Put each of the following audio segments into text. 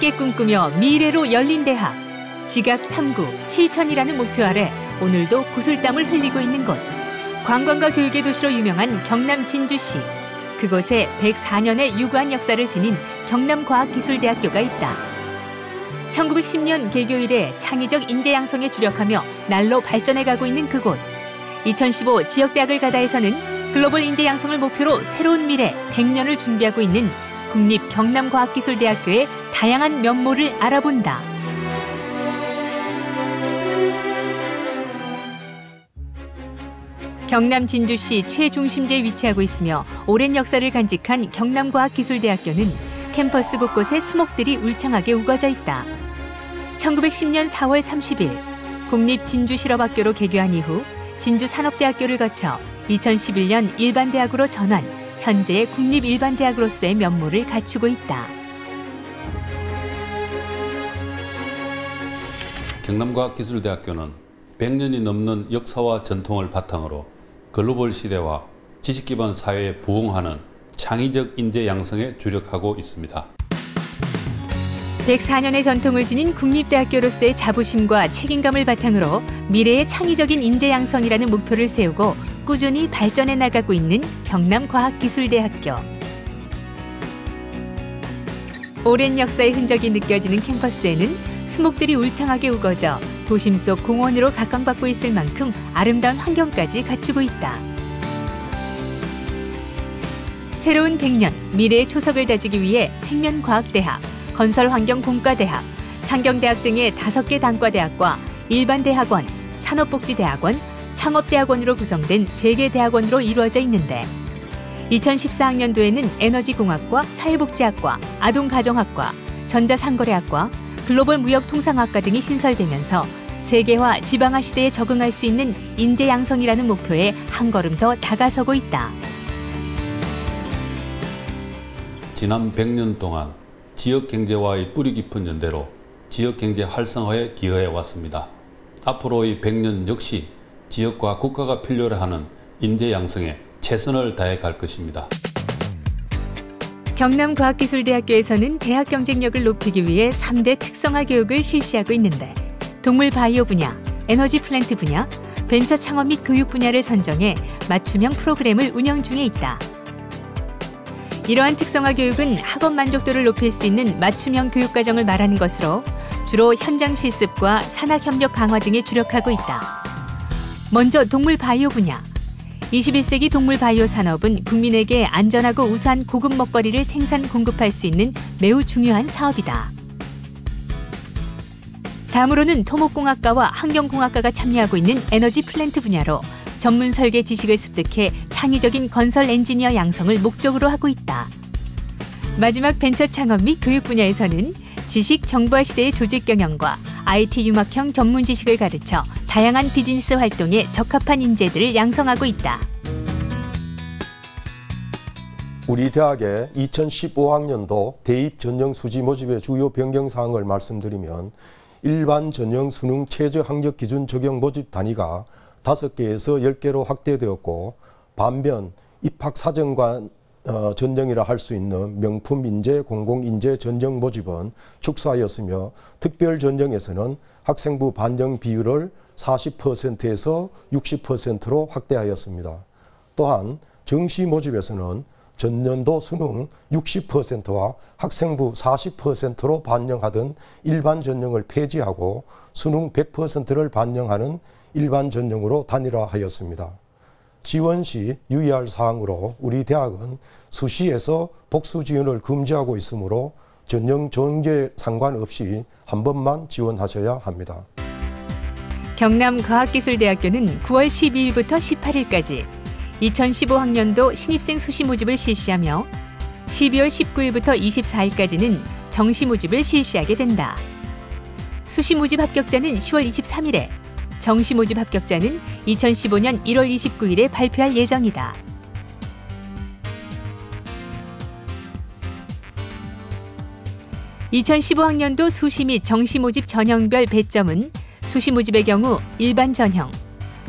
함께 꿈꾸며 미래로 열린 대학. 지각 탐구, 실천이라는 목표 아래 오늘도 구슬땀을 흘리고 있는 곳. 관광과 교육의 도시로 유명한 경남 진주시. 그곳에 104년의 유구한 역사를 지닌 경남과학기술대학교가 있다. 1910년 개교 이래 창의적 인재 양성에 주력하며 날로 발전해가고 있는 그곳. 2015 지역대학을 가다에서는 글로벌 인재 양성을 목표로 새로운 미래 100년을 준비하고 있는 국립경남과학기술대학교의 다양한 면모를 알아본다. 경남 진주시 최중심지에 위치하고 있으며 오랜 역사를 간직한 경남과학기술대학교는 캠퍼스 곳곳에 수목들이 울창하게 우거져 있다. 1910년 4월 30일 국립진주실업학교로 개교한 이후 진주산업대학교를 거쳐 2011년 일반대학으로 전환, 현재의 국립일반대학으로서의 면모를 갖추고 있다. 경남과학기술대학교는 100년이 넘는 역사와 전통을 바탕으로 글로벌 시대와 지식기반 사회에 부응하는 창의적 인재 양성에 주력하고 있습니다. 104년의 전통을 지닌 국립대학교로서의 자부심과 책임감을 바탕으로 미래의 창의적인 인재 양성이라는 목표를 세우고 꾸준히 발전해 나가고 있는 경남과학기술대학교. 오랜 역사의 흔적이 느껴지는 캠퍼스에는 수목들이 울창하게 우거져 도심 속 공원으로 각광받고 있을 만큼 아름다운 환경까지 갖추고 있다. 새로운 100년, 미래의 초석을 다지기 위해 생명과학대학, 건설환경공과대학, 상경대학 등의 5개 단과대학과 일반대학원, 산업복지대학원, 창업대학원으로 구성된 3개 대학원으로 이루어져 있는데 2014학년도에는 에너지공학과, 사회복지학과, 아동가정학과, 전자상거래학과, 글로벌무역통상학과 등이 신설되면서 세계화, 지방화 시대에 적응할 수 있는 인재 양성이라는 목표에 한 걸음 더 다가서고 있다. 지난 100년 동안 지역경제와의 뿌리 깊은 연대로 지역경제 활성화에 기여해 왔습니다. 앞으로의 100년 역시 지역과 국가가 필요로 하는 인재 양성에 최선을 다해 갈 것입니다. 경남과학기술대학교에서는 대학 경쟁력을 높이기 위해 3대 특성화 교육을 실시하고 있는데 동물 바이오 분야, 에너지 플랜트 분야, 벤처 창업 및 교육 분야를 선정해 맞춤형 프로그램을 운영 중에 있다. 이러한 특성화 교육은 학업 만족도를 높일 수 있는 맞춤형 교육과정을 말하는 것으로 주로 현장 실습과 산학협력 강화 등에 주력하고 있다. 먼저 동물 바이오 분야. 21세기 동물 바이오 산업은 국민에게 안전하고 우수한 고급 먹거리를 생산 공급할 수 있는 매우 중요한 사업이다. 다음으로는 토목공학과와 환경공학과가 참여하고 있는 에너지 플랜트 분야로 전문 설계 지식을 습득해 창의적인 건설 엔지니어 양성을 목적으로 하고 있다. 마지막 벤처 창업 및 교육 분야에서는 지식 정보화 시대의 조직 경영과 IT 융합형 전문 지식을 가르쳐 다양한 비즈니스 활동에 적합한 인재들을 양성하고 있다. 우리 대학의 2015학년도 대입 전형 수지 모집의 주요 변경 사항을 말씀드리면 일반 전형 수능 최저 학력 기준 적용 모집 단위가 5개에서 10개로 확대되었고 반면 입학 사정관 전형이라 할 수 있는 명품 인재, 공공 인재 전형 모집은 축소하였으며 특별 전형에서는 학생부 반영 비율을 40%에서 60%로 확대하였습니다. 또한 정시 모집에서는 전년도 수능 60%와 학생부 40%로 반영하던 일반 전형을 폐지하고 수능 100%를 반영하는 일반 전형으로 단일화하였습니다. 지원 시 유의할 사항으로 우리 대학은 수시에서 복수 지원을 금지하고 있으므로 전형 전개에 상관없이 한 번만 지원하셔야 합니다. 경남과학기술대학교는 9월 12일부터 18일까지 2015학년도 신입생 수시 모집을 실시하며 12월 19일부터 24일까지는 정시 모집을 실시하게 된다. 수시 모집 합격자는 10월 23일에, 정시 모집 합격자는 2015년 1월 29일에 발표할 예정이다. (2015학년도) 수시 및 정시 모집 전형별 배점은 수시 모집의 경우 일반 전형,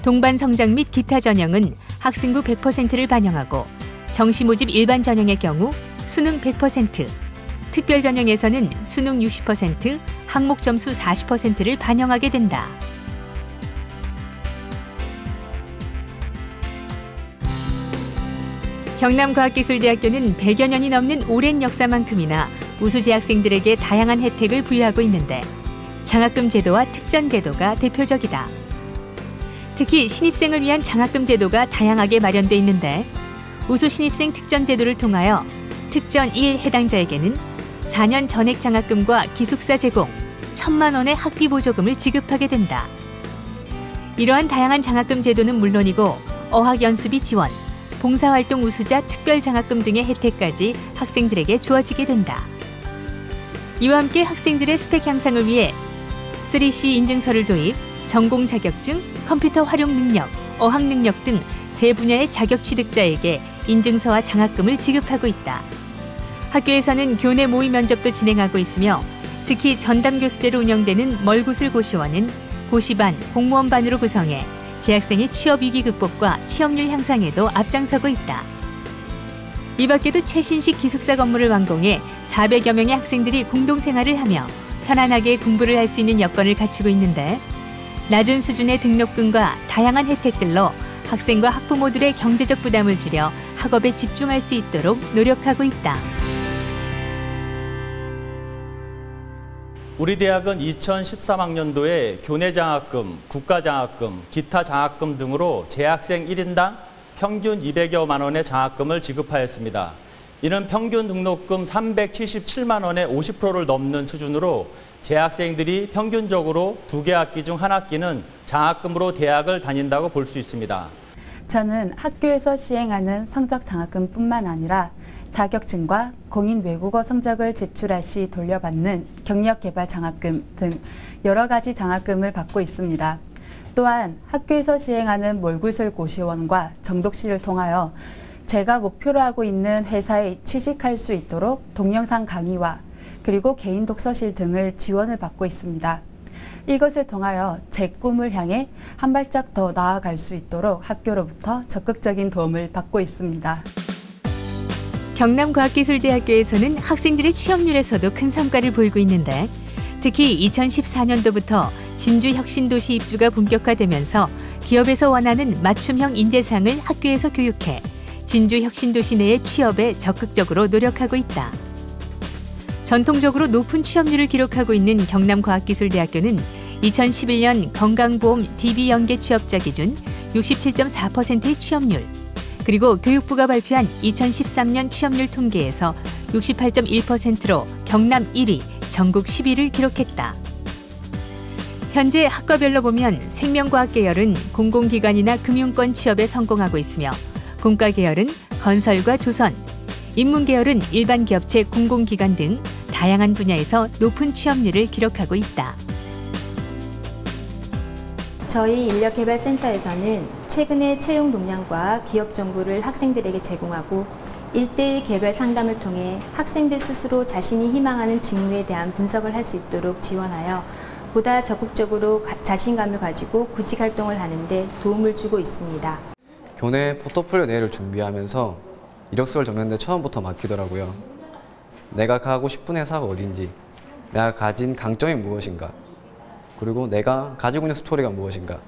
동반 성장 및 기타 전형은 학생부 100%를 반영하고 정시 모집 일반 전형의 경우 수능 100%, 특별 전형에서는 수능 60%, 항목 점수 40%를 반영하게 된다. 경남과학기술대학교는 100여 년이 넘는 오랜 역사만큼이나 우수 재학생들에게 다양한 혜택을 부여하고 있는데 장학금 제도와 특전 제도가 대표적이다. 특히 신입생을 위한 장학금 제도가 다양하게 마련돼 있는데 우수 신입생 특전 제도를 통하여 특전 1 해당자에게는 4년 전액 장학금과 기숙사 제공, 1,000만 원의 학비 보조금을 지급하게 된다. 이러한 다양한 장학금 제도는 물론이고 어학연수비 지원, 봉사활동 우수자 특별장학금 등의 혜택까지 학생들에게 주어지게 된다. 이와 함께 학생들의 스펙 향상을 위해 3C 인증서를 도입, 전공 자격증, 컴퓨터 활용 능력, 어학 능력 등 세 분야의 자격 취득자에게 인증서와 장학금을 지급하고 있다. 학교에서는 교내 모의 면접도 진행하고 있으며 특히 전담교수제로 운영되는 멀구슬 고시원은 고시반, 공무원반으로 구성해 재학생의 취업위기 극복과 취업률 향상에도 앞장서고 있다. 이 밖에도 최신식 기숙사 건물을 완공해 400여 명의 학생들이 공동생활을 하며 편안하게 공부를 할 수 있는 여건을 갖추고 있는데 낮은 수준의 등록금과 다양한 혜택들로 학생과 학부모들의 경제적 부담을 줄여 학업에 집중할 수 있도록 노력하고 있다. 우리 대학은 2013학년도에 교내장학금, 국가장학금, 기타 장학금 등으로 재학생 1인당 평균 200여만 원의 장학금을 지급하였습니다. 이는 평균 등록금 377만 원의 50%를 넘는 수준으로 재학생들이 평균적으로 2개 학기 중 한 학기는 장학금으로 대학을 다닌다고 볼 수 있습니다. 저는 학교에서 시행하는 성적 장학금뿐만 아니라 자격증과 공인 외국어 성적을 제출할 시 돌려받는 경력개발 장학금 등 여러 가지 장학금을 받고 있습니다. 또한 학교에서 시행하는 몰구슬 고시원과 정독실을 통하여 제가 목표로 하고 있는 회사에 취직할 수 있도록 동영상 강의와 그리고 개인 독서실 등을 지원을 받고 있습니다. 이것을 통하여 제 꿈을 향해 한 발짝 더 나아갈 수 있도록 학교로부터 적극적인 도움을 받고 있습니다. 경남과학기술대학교에서는 학생들의 취업률에서도 큰 성과를 보이고 있는데 특히 2014년도부터 진주 혁신도시 입주가 본격화되면서 기업에서 원하는 맞춤형 인재상을 학교에서 교육해 진주 혁신도시 내의 취업에 적극적으로 노력하고 있다. 전통적으로 높은 취업률을 기록하고 있는 경남과학기술대학교는 2011년 건강보험 DB 연계 취업자 기준 67.4%의 취업률, 그리고 교육부가 발표한 2013년 취업률 통계에서 68.1%로 경남 1위, 전국 10위를 기록했다. 현재 학과별로 보면 생명과학 계열은 공공기관이나 금융권 취업에 성공하고 있으며 공과 계열은 건설과 조선, 인문 계열은 일반 기업체 공공기관 등 다양한 분야에서 높은 취업률을 기록하고 있다. 저희 인력개발센터에서는 최근에 채용 동향과 기업 정보를 학생들에게 제공하고 1:1 개별 상담을 통해 학생들 스스로 자신이 희망하는 직무에 대한 분석을 할 수 있도록 지원하여 보다 적극적으로 자신감을 가지고 구직 활동을 하는 데 도움을 주고 있습니다. 교내 포트폴리오 대회를 준비하면서 이력서를 적는 데 처음부터 막히더라고요. 내가 가고 싶은 회사가 어딘지, 내가 가진 강점이 무엇인가, 그리고 내가 가지고 있는 스토리가 무엇인가.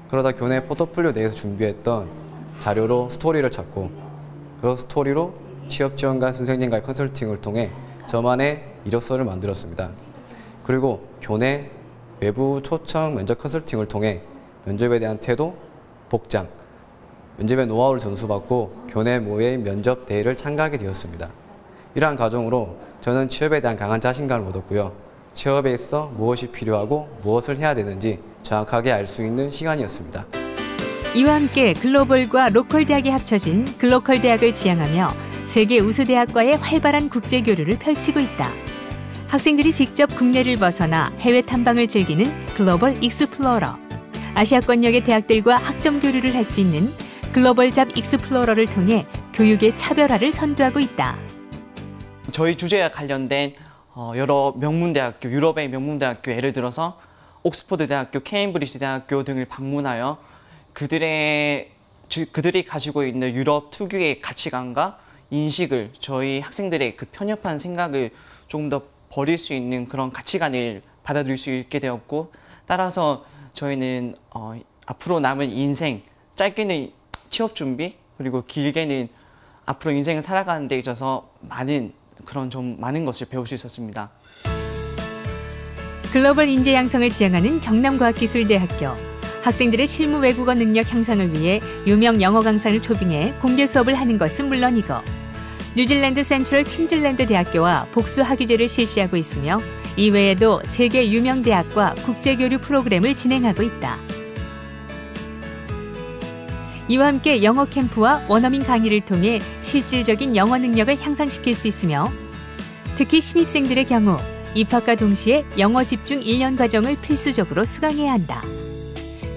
그러다 교내 포트폴리오 내에서 준비했던 자료로 스토리를 찾고 그 스토리로 취업지원관 선생님과의 컨설팅을 통해 저만의 이력서를 만들었습니다. 그리고 교내 외부 초청 면접 컨설팅을 통해 면접에 대한 태도, 복장, 면접의 노하우를 전수받고 교내 모의 면접 대회를 참가하게 되었습니다. 이러한 과정으로 저는 취업에 대한 강한 자신감을 얻었고요. 취업에 있어 무엇이 필요하고 무엇을 해야 되는지 정확하게 알 수 있는 시간이었습니다. 이와 함께 글로벌과 로컬 대학이 합쳐진 글로컬 대학을 지향하며 세계 우수 대학과의 활발한 국제 교류를 펼치고 있다. 학생들이 직접 국내를 벗어나 해외 탐방을 즐기는 글로벌 익스플로러, 아시아권역의 대학들과 학점 교류를 할 수 있는 글로벌 잡 익스플로러를 통해 교육의 차별화를 선도하고 있다. 저희 주제와 관련된 여러 명문대학교, 유럽의 명문대학교, 예를 들어서 옥스퍼드 대학교, 케임브리지 대학교 등을 방문하여 그들이 가지고 있는 유럽 특유의 가치관과 인식을 저희 학생들의 그 편협한 생각을 조금 더 버릴 수 있는 그런 가치관을 받아들일 수 있게 되었고, 따라서 저희는 앞으로 남은 인생, 짧게는 취업 준비, 그리고 길게는 앞으로 인생을 살아가는 데 있어서 많은 것을 배울 수 있었습니다. 글로벌 인재 양성을 지향하는 경남과학기술대학교. 학생들의 실무 외국어 능력 향상을 위해 유명 영어 강사를 초빙해 공개 수업을 하는 것은 물론이고, 뉴질랜드 센트럴 퀸즐랜드 대학교와 복수 학위제를 실시하고 있으며, 이외에도 세계 유명 대학과 국제교류 프로그램을 진행하고 있다. 이와 함께 영어 캠프와 원어민 강의를 통해 실질적인 영어 능력을 향상시킬 수 있으며, 특히 신입생들의 경우 입학과 동시에 영어 집중 1년 과정을 필수적으로 수강해야 한다.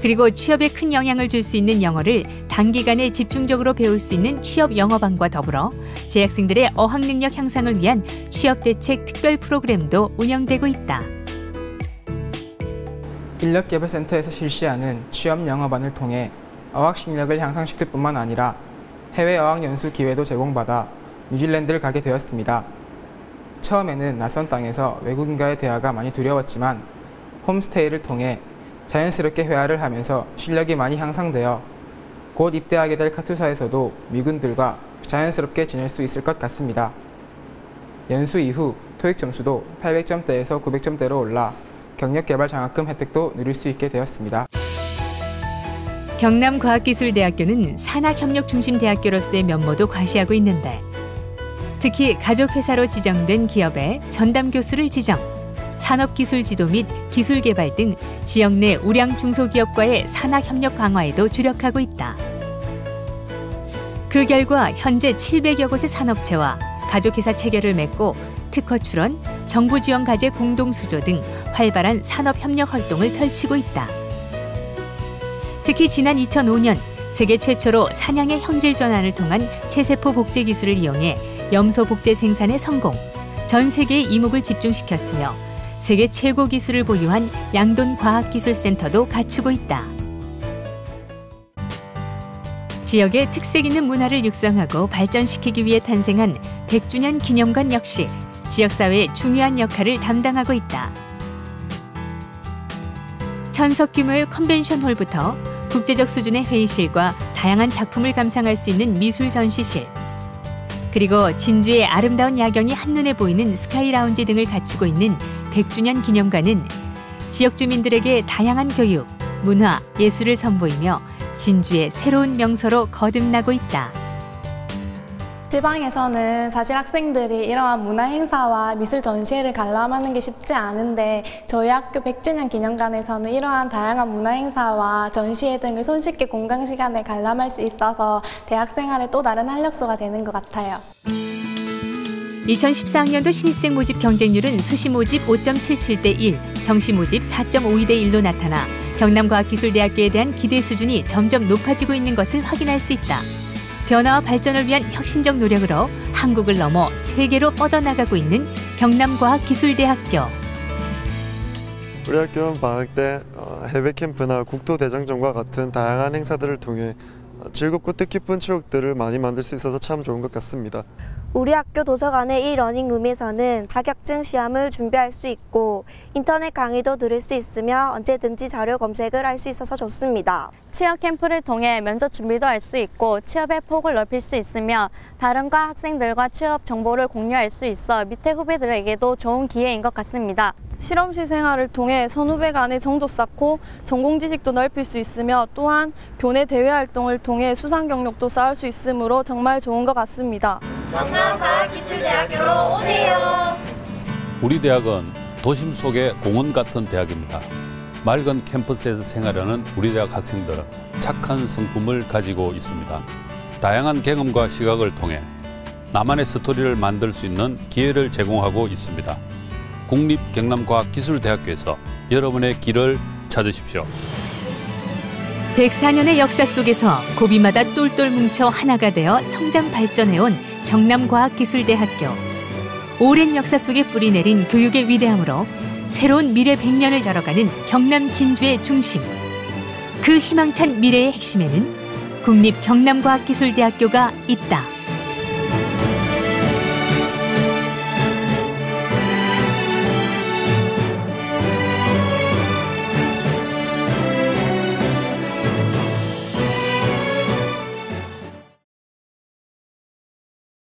그리고 취업에 큰 영향을 줄 수 있는 영어를 단기간에 집중적으로 배울 수 있는 취업 영어방과 더불어 재학생들의 어학 능력 향상을 위한 취업 대책 특별 프로그램도 운영되고 있다. 인력개발센터에서 실시하는 취업 영어반을 통해 어학 실력을 향상시킬 뿐만 아니라 해외 어학 연수 기회도 제공받아 뉴질랜드를 가게 되었습니다. 처음에는 낯선 땅에서 외국인과의 대화가 많이 두려웠지만 홈스테이를 통해 자연스럽게 회화를 하면서 실력이 많이 향상되어 곧 입대하게 될 카투사에서도 미군들과 자연스럽게 지낼 수 있을 것 같습니다. 연수 이후 토익 점수도 800점대에서 900점대로 올라 경력개발 장학금 혜택도 누릴 수 있게 되었습니다. 경남과학기술대학교는 산학협력 중심 대학교로서의 면모도 과시하고 있는데, 특히 가족회사로 지정된 기업에 전담 교수를 지정, 산업기술 지도 및 기술개발 등 지역 내 우량 중소기업과의 산학협력 강화에도 주력하고 있다. 그 결과 현재 700여 곳의 산업체와 가족회사 체결을 맺고 특허 출원, 정부 지원 과제 공동 수조 등 활발한 산업협력 활동을 펼치고 있다. 특히 지난 2005년 세계 최초로 사냥의 형질 전환을 통한 체세포 복제 기술을 이용해 염소 복제 생산에 성공, 전 세계의 이목을 집중시켰으며 세계 최고 기술을 보유한 양돈과학기술센터도 갖추고 있다. 지역의 특색 있는 문화를 육성하고 발전시키기 위해 탄생한 100주년 기념관 역시 지역사회의 중요한 역할을 담당하고 있다. 1000석 규모의 컨벤션홀부터 국제적 수준의 회의실과 다양한 작품을 감상할 수 있는 미술 전시실, 그리고 진주의 아름다운 야경이 한눈에 보이는 스카이 라운지 등을 갖추고 있는 100주년 기념관은 지역 주민들에게 다양한 교육, 문화, 예술을 선보이며 진주의 새로운 명소로 거듭나고 있다. 지방에서는 사실 학생들이 이러한 문화 행사와 미술 전시회를 관람하는 게 쉽지 않은데, 저희 학교 100주년 기념관에서는 이러한 다양한 문화 행사와 전시회 등을 손쉽게 공강 시간에 관람할 수 있어서 대학 생활의 또 다른 활력소가 되는 것 같아요. 2014학년도 신입생 모집 경쟁률은 수시 모집 5.77대 1, 정시 모집 4.52대 1로 나타나 경남과학기술대학교에 대한 기대 수준이 점점 높아지고 있는 것을 확인할 수 있다. 변화와 발전을 위한 혁신적 노력으로 한국을 넘어 세계로 뻗어나가고 있는 경남과학기술대학교. 우리 학교는 방학 때 해외 캠프나 국토대장정과 같은 다양한 행사들을 통해 즐겁고 뜻깊은 추억들을 많이 만들 수 있어서 참 좋은 것 같습니다. 우리 학교 도서관의 이 러닝룸에서는 자격증 시험을 준비할 수 있고 인터넷 강의도 들을 수 있으며 언제든지 자료 검색을 할 수 있어서 좋습니다. 취업 캠프를 통해 면접 준비도 할 수 있고 취업의 폭을 넓힐 수 있으며 다른 과 학생들과 취업 정보를 공유할 수 있어 밑에 후배들에게도 좋은 기회인 것 같습니다. 실험실 생활을 통해 선후배 간의 정도 쌓고 전공 지식도 넓힐 수 있으며 또한 교내 대회 활동을 통해 수상 경력도 쌓을 수 있으므로 정말 좋은 것 같습니다. 경남과학기술대학교로 오세요. 우리 대학은 도심 속의 공원 같은 대학입니다. 맑은 캠퍼스에서 생활하는 우리 대학 학생들은 착한 성품을 가지고 있습니다. 다양한 경험과 시각을 통해 나만의 스토리를 만들 수 있는 기회를 제공하고 있습니다. 국립경남과학기술대학교에서 여러분의 길을 찾으십시오. 104년의 역사 속에서 고비마다 똘똘 뭉쳐 하나가 되어 성장 발전해온 경남과학기술대학교. 오랜 역사 속에 뿌리내린 교육의 위대함으로 새로운 미래 100년을 열어가는 경남 진주의 중심. 그 희망찬 미래의 핵심에는 국립경남과학기술대학교가 있다.